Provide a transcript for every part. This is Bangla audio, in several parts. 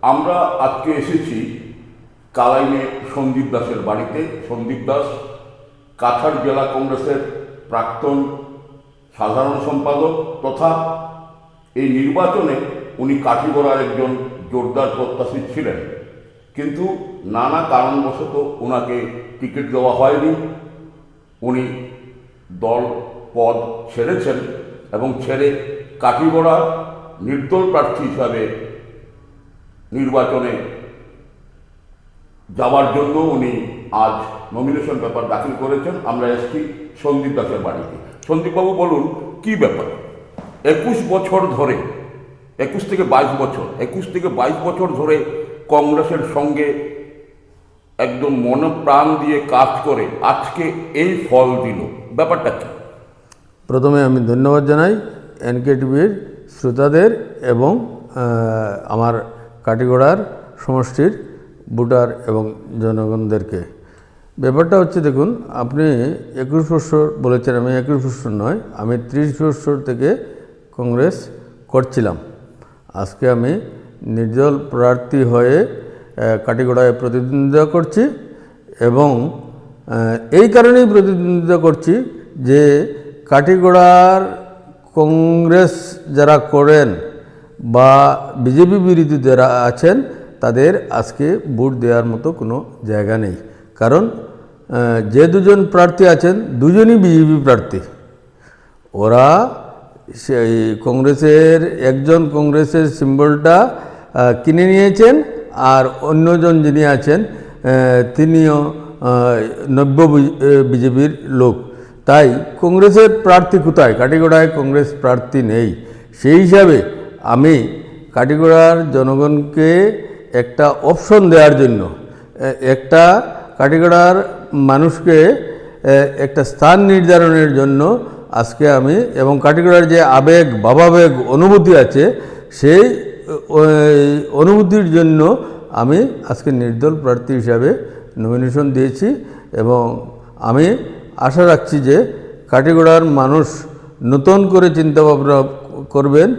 আমরা আজকে এসেছি কালাইনে সন্দীপ দাসের বাড়িতে। সন্দীপ দাস কাছাড় জেলা কংগ্রেসের প্রাক্তন সাধারণ সম্পাদক তথা এই নির্বাচনে উনি কাঠিগড়ার একজন জোরদার প্রত্যাশী ছিলেন, কিন্তু নানা কারণবশত ওনাকে টিকিট দেওয়া হয়নি। উনি দল পদ ছেড়েছেন এবং ছেড়ে কাঠিগড়া নির্দল প্রার্থী হিসাবে নির্বাচনে যাওয়ার জন্য উনি আজ নমিনেশন পেপার দাখিল করেছেন। আমরা এসেছি সন্দীপ দাসের বাড়িতে। সন্দীপবাবু, বলুন কি ব্যাপার? 21 বছর ধরে 21 থেকে 22 বছর ধরে কংগ্রেসের সঙ্গে একদম মনপ্রাণ দিয়ে কাজ করে আজকে এই ফল দিল, ব্যাপারটা কি? প্রথমে আমি ধন্যবাদ জানাই এনকেটিভির শ্রোতাদের এবং আমার কাঠিগড়ার সমষ্টির ভোটার এবং জনগণদেরকে। ব্যাপারটা হচ্ছে, দেখুন, আপনি 21 বছর বলেছেন, আমি 21 বছর নয়, আমি 30 বছর থেকে কংগ্রেস করছিলাম। আজকে আমি নির্দল প্রার্থী হয়ে কাঠিগড়ায় প্রতিদ্বন্দ্বিতা করছি এবং এই কারণেই প্রতিদ্বন্দ্বিতা করছি যে কাঠিগড়ার কংগ্রেস যারা করেন বা বিজেপি বিরোধী যারা আছেন তাদের আজকে ভোট দেওয়ার মতো কোনো জায়গা নেই। কারণ যে দুজন প্রার্থী আছেন দুজনই বিজেপি প্রার্থী। ওরা সেই কংগ্রেসের একজন কংগ্রেসের সিম্বলটা কিনে নিয়েছেন আর অন্যজন যিনি আছেন তিনিও নব্য বিজেপির লোক। তাই কংগ্রেসের প্রার্থী কোথায়? কাঠিগড়ায় কংগ্রেস প্রার্থী নেই। সেই হিসাবে আমি কাঠিগড়ার জনগণকে একটা অপশন দেওয়ার জন্য, একটা কাঠিগড়ার মানুষকে একটা স্থান নির্ধারণের জন্য আজকে আমি, এবং কাঠিগড়ার যে আবেগ ভাবাবেগ অনুভূতি আছে সেই অনুভূতির জন্য আমি আজকে নির্দল প্রার্থী হিসাবে নমিনেশন দিয়েছি এবং আমি আশা রাখছি যে কাঠিগড়ার মানুষ নতুন করে চিন্তাভাবনা করবেন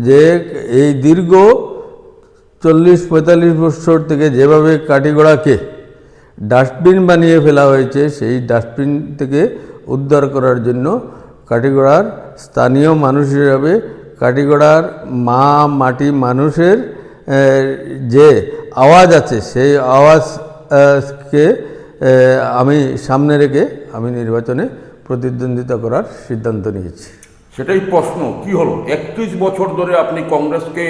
যে এই দীর্ঘ 40-45 বছর থেকে যেভাবে কাঠিগড়াকে ডাস্টবিন বানিয়ে ফেলা হয়েছে, সেই ডাস্টবিন থেকে উদ্ধার করার জন্য কাঠিগড়ার স্থানীয় মানুষ হিসাবে কাঠিগড়ার মাটি মানুষের যে আওয়াজ আছে সেই আওয়াজকে আমি সামনে রেখে আমি নির্বাচনে প্রতিদ্বন্দ্বিতা করার সিদ্ধান্ত নিয়েছি। সেটাই প্রশ্ন, কি হলো? 31 বছর ধরে আপনি কংগ্রেসকে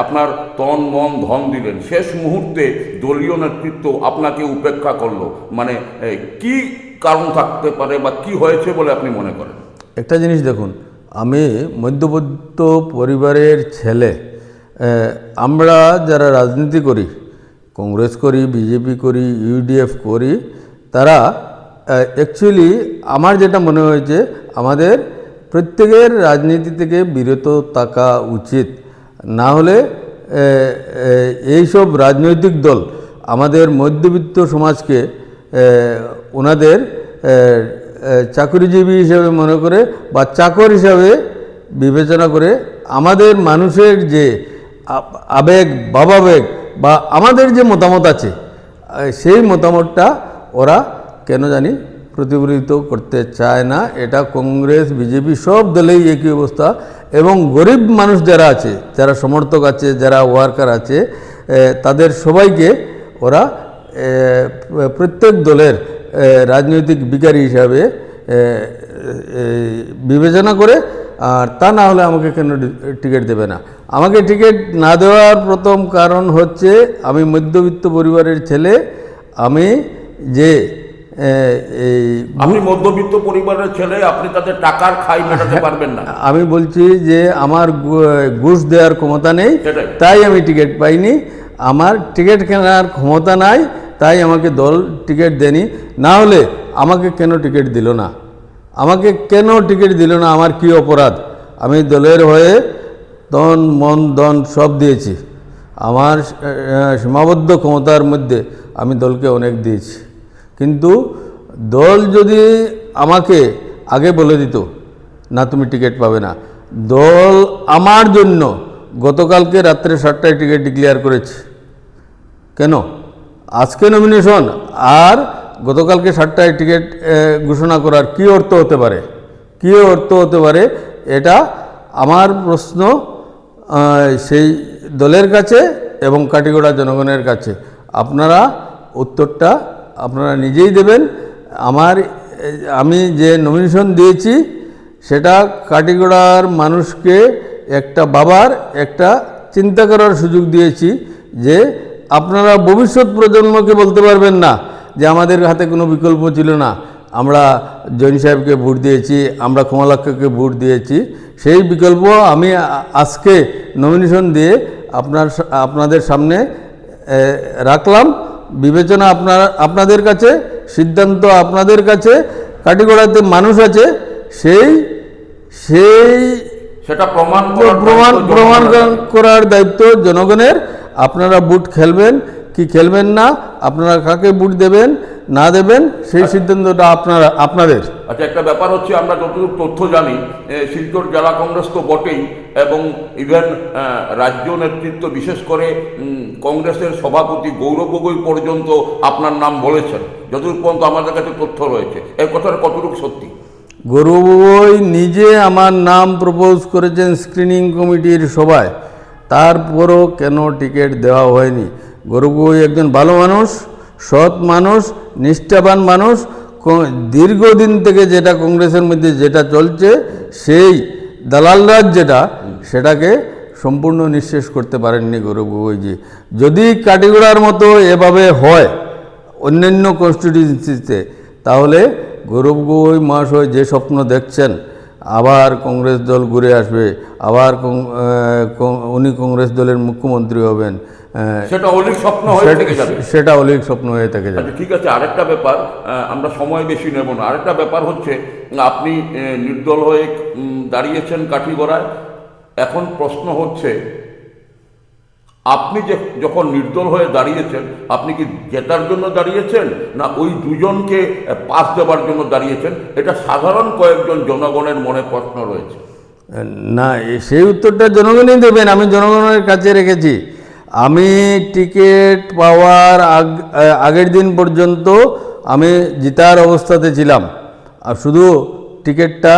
আপনার তন মন ধন দিলেন, শেষ মুহূর্তে দলীয় নেতৃত্ব আপনাকে উপেক্ষা করলো, মানে কি কারণ থাকতে পারে বা কি হয়েছে বলে আপনি মনে করেন? একটা জিনিস দেখুন, আমি মধ্যবিত্ত পরিবারের ছেলে। আমরা যারা রাজনীতি করি, কংগ্রেস করি, বিজেপি করি, ইউডিএফ করি, তারা অ্যাকচুয়ালি আমার যেটা মনে হয়েছে আমাদের প্রত্যেকের রাজনীতি থেকে বিরত থাকা উচিত। না হলে এইসব রাজনৈতিক দল আমাদের মধ্যবিত্ত সমাজকে ওনাদের চাকরিজীবী হিসাবে মনে করে বা চাকর হিসাবে বিবেচনা করে আমাদের মানুষের যে আবেগ ভাবাবেগ বা আমাদের যে মতামত আছে সেই মতামতটা ওরা কেন জানি প্রতিফলিত করতে চায় না। এটা কংগ্রেস বিজেপি সব দলেই একই অবস্থা। এবং গরিব মানুষ যারা আছে, যারা সমর্থক আছে, যারা ওয়ার্কার আছে, তাদের সবাইকে ওরা প্রত্যেক দলের রাজনৈতিক বিকারী হিসাবে বিবেচনা করে। আর তা না হলে আমাকে কেন টিকিট দেবে না? আমাকে টিকিট না দেওয়ার প্রথম কারণ হচ্ছে আমি মধ্যবিত্ত পরিবারের ছেলে। আমি যে আপনি মধ্যবিত্ত পরিবারের ছেলে, আপনি তাদের টাকার খাই মেটাতে পারবেন না। আমি বলছি যে আমার ঘুষ দেওয়ার ক্ষমতা নেই, তাই আমি টিকিট পাইনি। আমার টিকিট কেনার ক্ষমতা নাই, তাই আমাকে দল টিকিট দেয়নি। না হলে আমাকে কেন টিকিট দিল না? আমাকে কেন টিকিট দিল না? আমার কি অপরাধ? আমি দলের হয়ে তন মন ধন সব দিয়েছি। আমার সীমাবদ্ধ ক্ষমতার মধ্যে আমি দলকে অনেক দিয়েছি। কিন্তু দল যদি আমাকে আগে বলে দিত না তুমি টিকিট পাবে না, দল আমার জন্য গতকালকে রাত্রে 7টায় টিকিট ডিক্লেয়ার করেছে। কেন? আজকে নমিনেশন আর গতকালকে 7টায় টিকিট ঘোষণা করার কী অর্থ হতে পারে? কী অর্থ হতে পারে? এটা আমার প্রশ্ন সেই দলের কাছে এবং কাটিগড়া জনগণের কাছে। আপনারা উত্তরটা আপনারা নিজেই দেবেন। আমি যে নমিনেশন দিয়েছি সেটা কাটিগড়ার মানুষকে একটা বাবার একটা চিন্তা করার সুযোগ দিয়েছি, যে আপনারা ভবিষ্যৎ প্রজন্মকে বলতে পারবেন না যে আমাদের হাতে কোনো বিকল্প ছিল না, আমরা জৈন সাহেবকে ভোট দিয়েছি, আমরা কমলাক্ষকে ভোট দিয়েছি। সেই বিকল্প আমি আজকে নমিনেশন দিয়ে আপনাদের সামনে রাখলাম। বিবেচনা আপনাদের কাছে, সিদ্ধান্ত আপনাদের কাছে। কাটিগড়াতে মানুষ আছে, সেটা প্রমাণ করার দায়িত্ব জনগণের। আপনারা বুট খেলবেন কি খেলবেন না, আপনারা কাকে বুট দেবেন না দেবেন, সেই সিদ্ধান্তটা আপনাদের। আচ্ছা, একটা ব্যাপার হচ্ছে, আমরা যতটুকু তথ্য জানি, শিলচর জেলা কংগ্রেস তো বটেই, এবং ইভেন রাজ্য নেতৃত্ব, বিশেষ করে কংগ্রেসের সভাপতি গৌরব গগৈ পর্যন্ত আপনার নাম বলেছেন, যতটুকু পর্যন্ত আমাদের কাছে তথ্য রয়েছে। এই কথাটা কতটুকু সত্যি? গৌরব গগৈ নিজে আমার নাম প্রপোজ করেছেন স্ক্রিনিং কমিটির সভায়, তারপরও কেন টিকিট দেওয়া হয়নি? গৌরব গগৈ একজন ভালো মানুষ, সৎ মানুষ, নিষ্ঠাবান মানুষ। দীর্ঘদিন থেকে যেটা কংগ্রেসের মধ্যে যেটা চলছে, সেই দালালরাজ সেটাকে সম্পূর্ণ নিঃশেষ করতে পারেননি গৌরব গগৈজি। যদি কাটিগড়ার মতো এভাবে হয় অন্যান্য কনস্টিটিউয়েন্সিতে, তাহলে গৌরব গগৈ মহাশয় যে স্বপ্ন দেখছেন, আবার কংগ্রেস দল ঘুরে আসবে, আবার উনি কংগ্রেস দলের মুখ্যমন্ত্রী হবেন, সেটা অলিক স্বপ্ন হয়ে থেকে যাবে। সেটা অলিক স্বপ্ন হয়ে থেকে যাবে। ঠিক আছে, আরেকটা ব্যাপার, আমরা সময় বেশি নেব না। আরেকটা ব্যাপার হচ্ছে, আপনি নির্দল হয়ে দাঁড়িয়েছেন কাঠিগড়ায়। এখন প্রশ্ন হচ্ছে, আপনি যখন নির্দল হয়ে দাঁড়িয়েছেন, আপনি কি জেতার জন্য দাঁড়িয়েছেন, না ওই দুজনকে পাস দেওয়ার জন্য দাঁড়িয়েছেন? এটা সাধারণ কয়েকজন জনগণের মনে প্রশ্ন রয়েছে। না, সেই উত্তরটা জনগণই দেবেন, আমি জনগণের কাছে রেখেছি। আমি টিকিট পাওয়ার আগের দিন পর্যন্ত আমি জিতার অবস্থাতে ছিলাম, আর শুধু টিকিটটা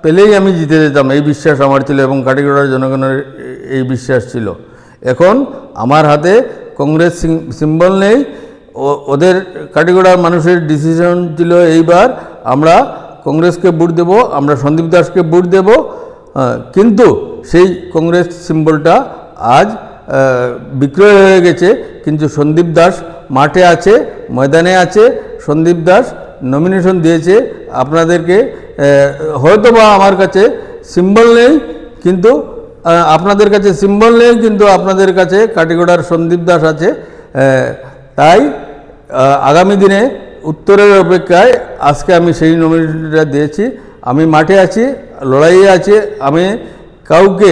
পেলেই আমি জিতে যেতাম, এই বিশ্বাস আমার ছিল, এবং কাটিগড়ার জনগণের এই বিশ্বাস ছিল। এখন আমার হাতে কংগ্রেস সিম্বল নেই, ওদের কাটিগড়ার মানুষের ডিসিশন ছিল এইবার আমরা কংগ্রেসকে ভোট দেব, আমরা সন্দীপ দাসকে ভোট দেব। কিন্তু সেই কংগ্রেস সিম্বলটা আজ বিক্রয় হয়ে গেছে, কিন্তু সন্দীপ দাস মাঠে আছে, ময়দানে আছে। সন্দীপ দাস নমিনেশন দিয়েছে আপনাদেরকে। হয়তো বা আমার কাছে সিম্বল নেই, কিন্তু আপনাদের কাছে সিম্বল নেই, কিন্তু আপনাদের কাছে কাটিগড়ার সন্দীপ দাস আছে। তাই আগামী দিনে উত্তরের অপেক্ষায় আজকে আমি সেই নমিনেশনটা দিয়েছি। আমি মাঠে আছি, লড়াইয়ে আছি। আমি কাউকে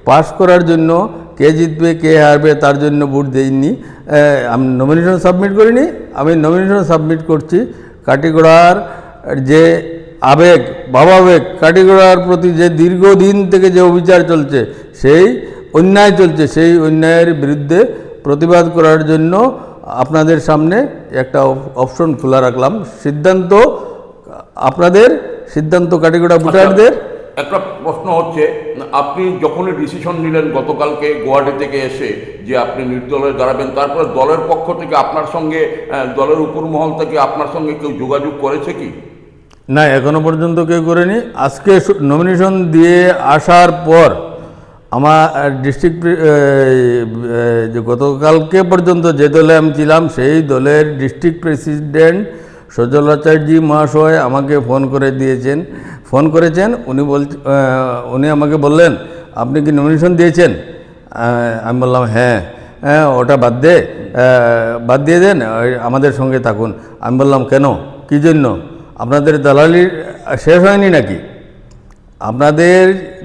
পাস করার জন্য, কে জিতবে কে হারবে তার জন্য ভোট দেইনি, আমি নমিনেশন সাবমিট করিনি। আমি নমিনেশন সাবমিট করছি কাটিগড়ার যে আবেগ, ভাবাবেগ, কাটিগড়ার প্রতি যে দীর্ঘদিন থেকে যে অবিচার চলছে, সেই অন্যায় চলছে, সেই অন্যায়ের বিরুদ্ধে প্রতিবাদ করার জন্য আপনাদের সামনে একটা অপশন খোলা রাখলাম। সিদ্ধান্ত আপনাদের, সিদ্ধান্ত কাটিগড়া ভোটারদের। একটা প্রশ্ন হচ্ছে, আপনি যখনই ডিসিশন নিলেন গতকালকে গুয়াহাটি থেকে এসে যে আপনি নির্দল হয়ে দাঁড়াবেন, তারপরে দলের পক্ষ থেকে আপনার সঙ্গে, দলের উপর মহল থেকে আপনার সঙ্গে কেউ যোগাযোগ করেছে কি? না, এখনো পর্যন্ত কেউ করেনি। আজকে নমিনেশন দিয়ে আসার পর আমার ডিস্ট্রিক্ট, গতকালকে পর্যন্ত যে দলে আমি ছিলাম সেই দলের ডিস্ট্রিক্ট প্রেসিডেন্ট সজল আচার্যজি মহাশয় আমাকে ফোন করেছেন। উনি আমাকে বললেন, আপনি কি নমিনেশন দিয়েছেন? আমি বললাম হ্যাঁ। ওটা বাদ দিয়ে দেন, আমাদের সঙ্গে থাকুন। আমি বললাম কেন, কী জন্য? আপনাদের দালালি শেষ হয়নি নাকি? আপনাদের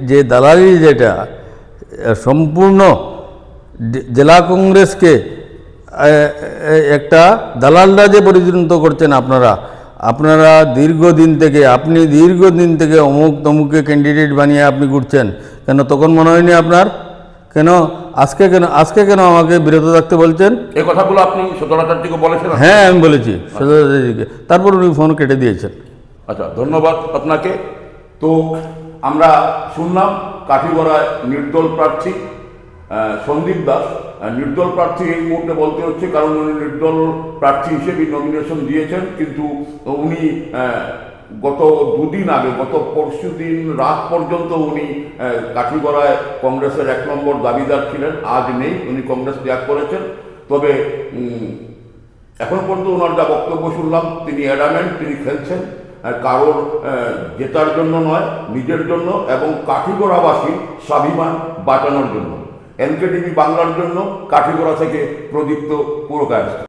যে দালালি, যেটা সম্পূর্ণ জেলা কংগ্রেসকে একটা দালাল রাজে পরিণত করছেন আপনারা দীর্ঘদিন থেকে অমুক তমুককে ক্যান্ডিডেট বানিয়ে আপনি ঘুরছেন। কেন তখন মনে হয়নি আপনার? কেন আজকে কেন আমাকে বিরত থাকতে বলছেন? এই কথাগুলো আপনি সদরাচার্যকে বলেছেন? হ্যাঁ, আমি বলেছি সদস্যকে, তারপর উনি ফোন কেটে দিয়েছেন। আচ্ছা, ধন্যবাদ আপনাকে। তো আমরা শুনলাম কাঠিগড়ায় নির্দল প্রার্থী সন্দীপ দাস। নির্দল প্রার্থী এই মুহূর্তে বলতে হচ্ছে কারণ উনি নির্দল প্রার্থী হিসেবে নমিনেশন দিয়েছেন, কিন্তু উনি গত দুদিন আগে, গত পরশু দিন রাত পর্যন্ত উনি কাঠিগড়ায় কংগ্রেসের 1 নম্বর দাবিদার ছিলেন। আজ নেই, উনি কংগ্রেস ত্যাগ করেছেন। তবে এখন পর্যন্ত ওনার যা বক্তব্য শুনলাম, তিনি অ্যাডামেন্ট, তিনি খেলছেন কারোর জেতার জন্য নয়, নিজের জন্য এবং কাঠিগড়াবাসীর স্বাভিমান বাঁচানোর জন্য। এনকেটিভি বাংলার জন্য কাঠিগড়া থেকে প্রদীপ্ত পুরকায়স্থ।